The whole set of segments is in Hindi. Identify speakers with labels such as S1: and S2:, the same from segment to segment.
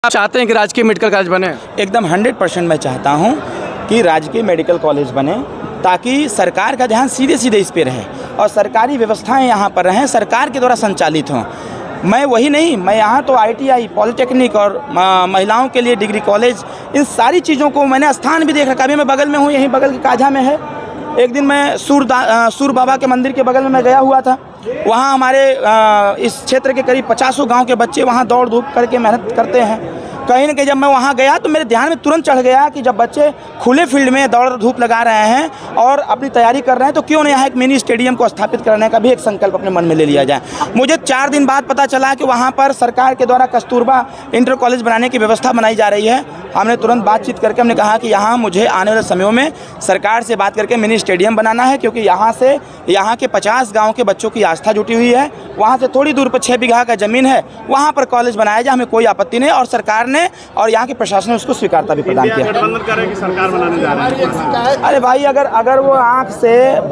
S1: आप चाहते हैं कि राजकीय मेडिकल कॉलेज बने?
S2: एकदम 100% मैं चाहता हूँ कि राजकीय मेडिकल कॉलेज बने, ताकि सरकार का ध्यान सीधे सीधे इस पे रहे और सरकारी व्यवस्थाएं यहाँ पर रहें, सरकार के द्वारा संचालित हों। मैं वही नहीं, मैं यहाँ तो ITI, पॉलिटेक्निक और महिलाओं के लिए डिग्री कॉलेज, इन सारी चीज़ों को मैंने स्थान भी देख रखा। अभी मैं बगल में हूँ, यहीं बगल के काझा में है। एक दिन मैं सूर बाबा के मंदिर के बगल में मैं गया हुआ था। वहाँ हमारे इस क्षेत्र के करीब 50 गाँव के बच्चे वहाँ दौड़ धूप करके मेहनत करते हैं। कहीं न कहीं जब मैं वहाँ गया तो मेरे ध्यान में तुरंत चढ़ गया कि जब बच्चे खुले फील्ड में दौड़ धूप लगा रहे हैं और अपनी तैयारी कर रहे हैं, तो क्यों नहीं यहाँ एक मिनी स्टेडियम को स्थापित करने का भी एक संकल्प अपने मन में ले लिया जाए। मुझे 4 दिन बाद पता चला कि वहाँ पर सरकार के द्वारा कस्तूरबा इंटर कॉलेज बनाने की व्यवस्था बनाई जा रही है। हमने तुरंत बातचीत करके हमने कहा कि यहाँ मुझे आने वाले समयों में सरकार से बात करके मिनी स्टेडियम बनाना है, क्योंकि यहाँ के 50 गाँव के बच्चों की आस्था जुटी हुई है। वहाँ से थोड़ी दूर पर 6 बीघा का ज़मीन है, वहाँ पर कॉलेज बनाया जाए, हमें कोई आपत्ति नहीं। और सरकार ने और यहाँ के प्रशासन ने उसको स्वीकारता भी प्रदान किया।
S3: गठबंधन कर रहे हैं कि सरकार बनाने जा रहे हैं।
S2: अरे भाई, अगर वो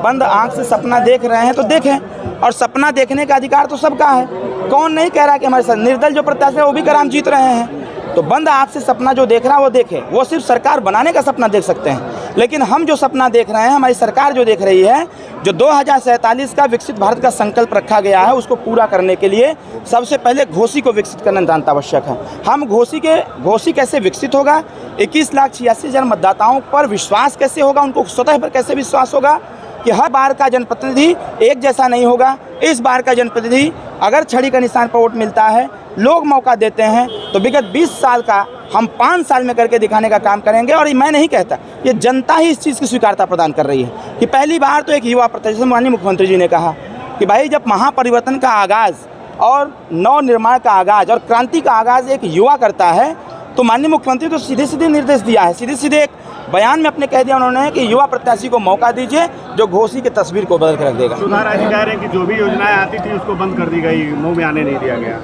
S2: बंद आँख से सपना देख रहे हैं तो देखें, और सपना देखने का अधिकार तो सबका है। कौन नहीं कह रहा कि हमारे साथ निर्दल जो प्रत्याशी है वो भी कराम जीत रहे हैं। तो बंद आँख से सपना जो देख रहा है वो देखे, वो सिर्फ सरकार बनाने का सपना देख सकते हैं। लेकिन हम जो सपना देख रहे हैं, हमारी सरकार जो देख रही है, जो 2047 का विकसित भारत का संकल्प रखा गया है, उसको पूरा करने के लिए सबसे पहले घोसी को विकसित करना नितांत आवश्यक है। हम घोसी कैसे विकसित होगा, 21,86,000 मतदाताओं पर विश्वास कैसे होगा, उनको स्वतः पर कैसे विश्वास होगा कि हर बार का जनप्रतिनिधि एक जैसा नहीं होगा। इस बार का जनप्रतिनिधि अगर छड़ी का निशान पर वोट मिलता है, लोग मौका देते हैं, तो विगत 20 साल का हम 5 साल में करके दिखाने का काम करेंगे। और मैं नहीं कहता, ये जनता ही इस चीज़ की स्वीकारता प्रदान कर रही है कि पहली बार तो एक युवा प्रत्याशी, माननीय मुख्यमंत्री जी ने कहा कि भाई जब महापरिवर्तन का आगाज़ और नव निर्माण का आगाज़ और क्रांति का आगाज़ एक युवा करता है, तो माननीय मुख्यमंत्री तो सीधे सीधे निर्देश दिया है, सीधे सीधे एक बयान में अपने कह दिया उन्होंने कि युवा प्रत्याशी को मौका दीजिए जो घोसी की तस्वीर को बदल कर रख देगा।
S3: सुधार अधिकारी हैं कि जो भी योजनाएं आती थी उसको बंद कर दी गई, मुंह में आने नहीं दिया गया।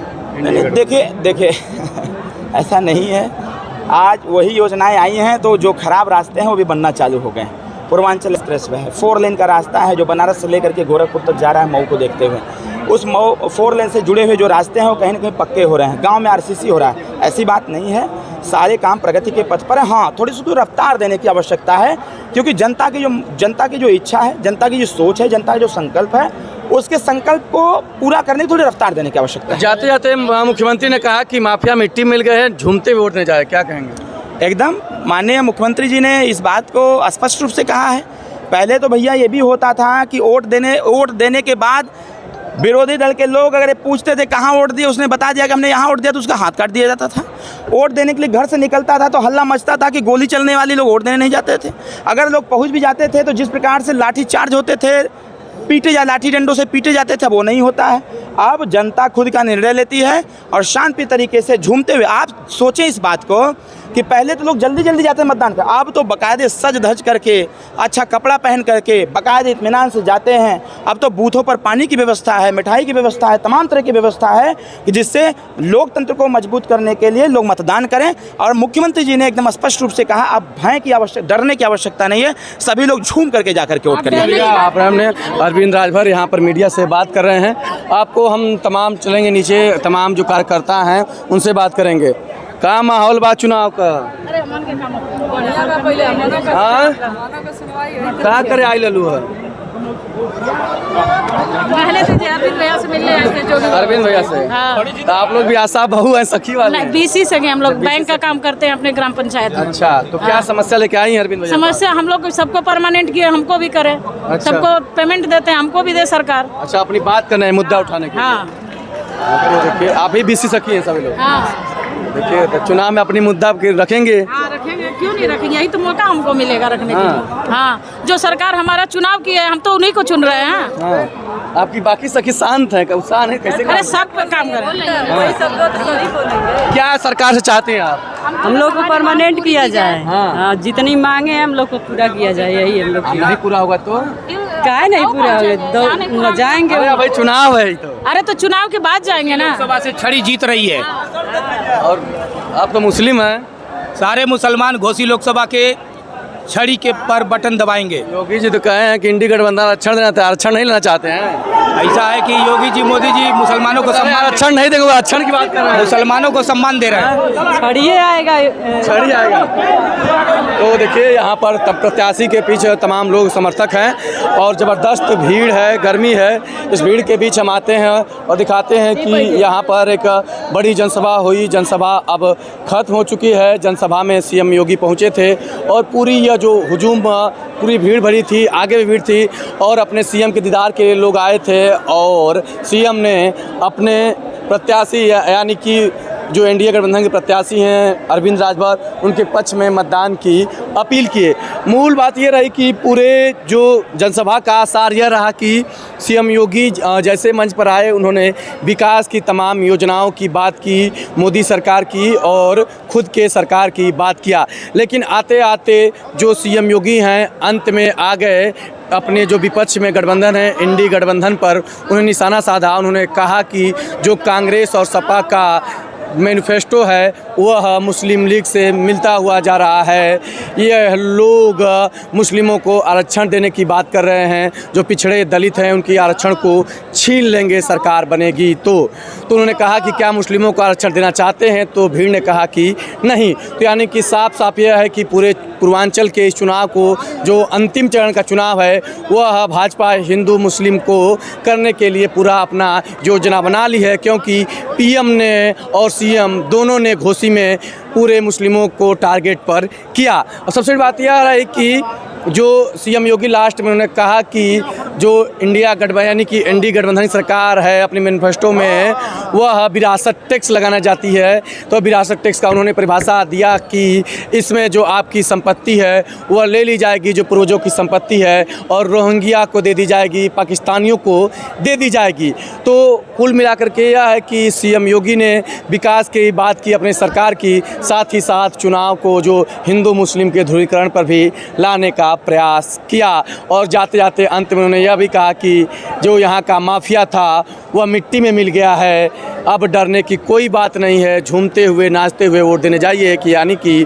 S2: देखिए ऐसा नहीं है। आज वही योजनाएं आई हैं तो जो खराब रास्ते हैं वो भी बनना चालू हो गए हैं। पूर्वांचल एक्सप्रेसवे है, 4 लेन का रास्ता है जो बनारस से लेकर के गोरखपुर तक जा रहा है मऊ को देखते हुए। उस 4 लेन से जुड़े हुए जो रास्ते हैं वो कहीं ना कहीं पक्के हो रहे हैं, गांव में RCC हो रहा है। ऐसी बात नहीं है, सारे काम प्रगति के पथ पर है। हाँ, थोड़ी सी तो रफ्तार देने की आवश्यकता है, क्योंकि जनता की जो इच्छा है, जनता की जो सोच है, जनता का जो संकल्प है, उसके संकल्प को पूरा करने की थोड़ी रफ्तार देने की आवश्यकता है।
S1: जाते जाते मुख्यमंत्री ने कहा कि माफिया मिट्टी मिल गए हैं, झूमते हुए वोट नहीं जाए, क्या कहेंगे?
S2: एकदम माननीय मुख्यमंत्री जी ने इस बात को स्पष्ट रूप से कहा है। पहले तो भैया ये भी होता था कि वोट देने के बाद विरोधी दल के लोग अगर पूछते थे कहाँ वोट दिए, उसने बता दिया कि हमने यहाँ वोट दिया, तो उसका हाथ काट दिया जाता था। वोट देने के लिए घर से निकलता था तो हल्ला मचता था कि गोली चलने वाले लोग वोट देने नहीं जाते थे। अगर लोग पहुँच भी जाते थे तो जिस प्रकार से लाठी चार्ज होते थे, लाठी डंडों से पीटे जाते थे, वो नहीं होता है। अब जनता खुद का निर्णय लेती है और शांति तरीके से झूमते हुए, आप सोचें इस बात को कि पहले तो लोग जल्दी जल्दी जाते मतदान कर, अब तो बाकायदे सज धज करके, अच्छा कपड़ा पहन करके, बाकायदे इत्मीनान से जाते हैं। अब तो बूथों पर पानी की व्यवस्था है, मिठाई की व्यवस्था है, तमाम तरह की व्यवस्था है कि जिससे लोकतंत्र को मजबूत करने के लिए लोग मतदान करें। और मुख्यमंत्री जी ने एकदम स्पष्ट रूप से कहा, अब डरने की आवश्यकता नहीं है, सभी लोग झूम करके जा करके वोट करेंगे।
S1: हमने अरविंद राजभर यहाँ पर मीडिया से बात कर रहे हैं। आपको हम तमाम चलेंगे नीचे, तमाम जो कार्यकर्ता हैं उनसे बात करेंगे। का माहौल बा चुनाव का? हाँ, क्या करे आई ललू है?
S4: पहले से अरविंद भैया से मिलने आए थे, जो
S1: अरविंद भैया से।
S4: हाँ।
S1: तो आप लोग भी आशा बहू हैं, सखी वाले?
S4: BC से हम लोग बैंक का काम करते हैं अपने ग्राम पंचायत में।
S1: अच्छा, तो क्या समस्या लेके आई हैं अरविंद भैया?
S4: समस्या हम लोग सबको परमानेंट किए, हमको भी करे।
S1: अच्छा।
S4: सबको पेमेंट देते हैं, हमको भी दे सरकार।
S1: अच्छा, अपनी बात करना है, मुद्दा उठाने के लिए।
S4: हाँ,
S1: देखिए आप ही BC सखी हैं सभी लोग।
S4: हाँ।
S1: देखिए तो चुनाव में अपनी मुद्दा रखेंगे।
S4: हाँ, रखेंगे, क्यों नहीं रखेंगे? यही तो मौका हमको मिलेगा रखने के लिए। हाँ, जो सरकार हमारा चुनाव की है, हम तो उन्हीं को चुन रहे हैं।
S1: हाँ। आपकी बाकी सखी शांत है, उत्साह है, कैसे?
S4: अरे सब पे काम करें।
S1: क्या सरकार से चाहते हैं आप?
S5: हम लोग को परमानेंट किया जाए।
S1: हाँ।
S5: हाँ, जितनी मांगे हैं हम लोग को पूरा किया जाए, यही हम लोग की।
S1: नहीं पूरा होगा तो
S5: काहे नहीं पूरा होगा? जाएंगे।
S1: अरे भाई चुनाव है तो।
S4: अरे तो चुनाव के बाद जाएंगे ना।
S6: लोकसभा से छड़ी जीत रही है
S1: और आप तो मुस्लिम हैं।
S6: सारे मुसलमान घोसी लोकसभा के छड़ी के पर बटन दबाएंगे।
S1: योगी जी तो कहे हैं कि इंडी गठबंधन आरक्षण नहीं लेना चाहते हैं।
S6: ऐसा है कि योगी जी मोदी जी मुसलमानों को सम्मान
S1: आरक्षण नहीं देंगे, आरक्षण की बात कर रहे हैं।
S6: मुसलमानों को सम्मान दे रहे हैं।
S5: छड़िए आएगा
S1: छड़ी आएगा। तो देखिए यहाँ पर तब प्रत्याशी के पीछे तमाम लोग समर्थक हैं और ज़बरदस्त भीड़ है, गर्मी है। इस भीड़ के बीच हम आते हैं और दिखाते हैं कि यहाँ पर एक बड़ी जनसभा हुई। जनसभा अब ख़त्म हो चुकी है। जनसभा में सीएम योगी पहुँचे थे और पूरी यह जो हुजूम पूरी भीड़ भरी थी, आगे भी भीड़ थी और अपने सीएम के दीदार के लिए लोग आए थे और सीएम ने अपने प्रत्याशी यानी कि जो एनडीए गठबंधन के प्रत्याशी हैं अरविंद राजभर, उनके पक्ष में मतदान की अपील किए। मूल बात ये रही कि पूरे जो जनसभा का आसार यह रहा कि सीएम योगी जैसे मंच पर आए उन्होंने विकास की तमाम योजनाओं की बात की, मोदी सरकार की और खुद के सरकार की बात किया। लेकिन आते आते जो सीएम योगी हैं अंत में आ गए अपने जो विपक्ष में गठबंधन है एनडीए गठबंधन पर उन्होंने निशाना साधा। उन्होंने कहा कि जो कांग्रेस और सपा का मैनिफेस्टो है वह मुस्लिम लीग से मिलता हुआ जा रहा है। यह लोग मुस्लिमों को आरक्षण देने की बात कर रहे हैं, जो पिछड़े दलित हैं उनकी आरक्षण को छीन लेंगे सरकार बनेगी तो उन्होंने कहा कि क्या मुस्लिमों को आरक्षण देना चाहते हैं, तो भीड़ ने कहा कि नहीं। तो यानी कि साफ साफ यह है कि पूरे पूर्वांचल के इस चुनाव को, जो अंतिम चरण का चुनाव है, वह भाजपा हिंदू मुस्लिम को करने के लिए पूरा अपना योजना बना ली है, क्योंकि पीएम ने और सीएम दोनों ने घोषी में पूरे मुस्लिमों को टारगेट पर किया। और सबसे बड़ी बात यह है कि जो सीएम योगी लास्ट में उन्होंने कहा कि जो इंडिया गठबंधन यानी कि एनडीए गठबंधन सरकार है अपने मैनिफेस्टो में वह विरासत टैक्स लगाना चाहती है। तो विरासत टैक्स का उन्होंने परिभाषा दिया कि इसमें जो आपकी संपत्ति है वह ले ली जाएगी, जो पूर्वजों की संपत्ति है, और रोहिंग्या को दे दी जाएगी, पाकिस्तानियों को दे दी जाएगी। तो कुल मिलाकर के यह है कि सीएम योगी ने विकास की बात की अपने सरकार की, साथ ही साथ चुनाव को जो हिंदू मुस्लिम के ध्रुवीकरण पर भी लाने का प्रयास किया। और जाते जाते अंत में उन्होंने यह भी कहा कि जो यहाँ का माफिया था वह मिट्टी में मिल गया है, अब डरने की कोई बात नहीं है, झूमते हुए नाचते हुए वोट देने जाइए। कि यानी कि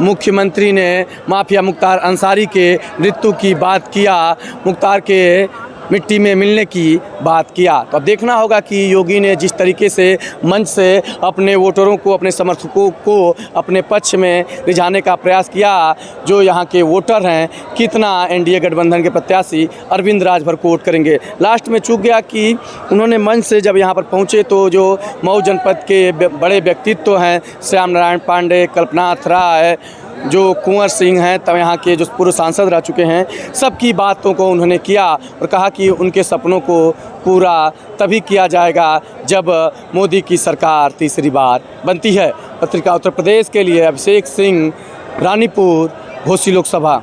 S1: मुख्यमंत्री ने माफिया मुख्तार अंसारी के मृत्यु की बात किया, मुख्तार के मिट्टी में मिलने की बात किया। तो अब देखना होगा कि योगी ने जिस तरीके से मंच से अपने वोटरों को, अपने समर्थकों को अपने पक्ष में रिझाने का प्रयास किया, जो यहाँ के वोटर हैं कितना एनडीए गठबंधन के प्रत्याशी अरविंद राजभर को वोट करेंगे। लास्ट में चूक गया कि उन्होंने मंच से जब यहाँ पर पहुँचे तो जो मऊ जनपद के बड़े व्यक्तित्व हैं, श्याम नारायण पांडे, कल्पनाथ राय, जो कुंवर सिंह हैं, तब यहाँ के जो पूर्व सांसद रह चुके हैं, सबकी बातों को उन्होंने किया और कहा कि उनके सपनों को पूरा तभी किया जाएगा जब मोदी की सरकार तीसरी बार बनती है। पत्रिका उत्तर प्रदेश के लिए अभिषेक सिंह, रानीपुर, घोसी लोकसभा।